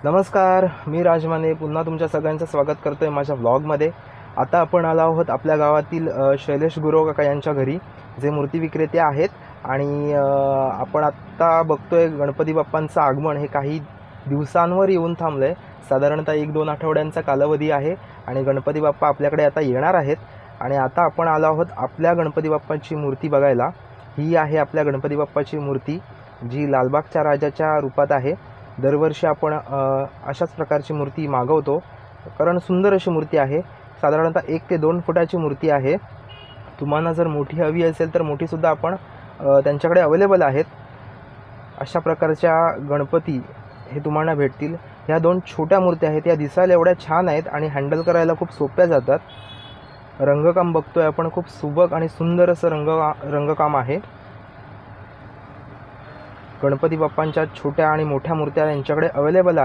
नमस्कार, मी राजमाने पुन्हा तुमच्या सगळ्यांचं स्वागत करतो आहे माझ्या व्लॉगमध्ये। आता आपण आलो आहोत आपल्या गावातील शैलेश गुरव काका यांच्या घरी, जे मूर्ती विक्रेते आहेत। आणि आपण आत्ता बघतोय गणपती बाप्पांचं आगमन हे काही दिवसांवर येऊन थांबलं आहे। साधारणतः 1-2 आठवड्यांचा कालावधी आहे आणि गणपती बाप्पा आपल्याकडे आता येणार आहेत। आणि आता आपण आलो आहोत आपल्या गणपती बाप्पाची मूर्ती बघायला। ही आहे आपल्या गणपती बाप्पाची मूर्ती, जी लालबागच्या राजाच्या रूपात आहे। दरवर्षी आपण अशाच प्रकारची मूर्ती मागवतो, कारण सुंदर अशी मूर्ती आहे। साधारणतः 1 ते 2 फुटाची मूर्ती आहे। तुम्हाला जर मोठी हवी असेल तर मोठीसुद्धा आपण त्यांच्याकडे अवेलेबल आहेत। अशा प्रकारच्या गणपती हे तुम्हाला भेटतील। ह्या 2 छोट्या मूर्त्या आहेत, या दिसायला एवढ्या छान आहेत आणि हँडल करायला खूप सोप्या जातात। रंगकाम बघतोय आपण, खूप सुबक आणि सुंदर असं रंगकाम आहे। गणपती बाप्पांच्या छोट्या आणि मोठ्या मूर्त्या यांच्याकडे अवेलेबल आहेत।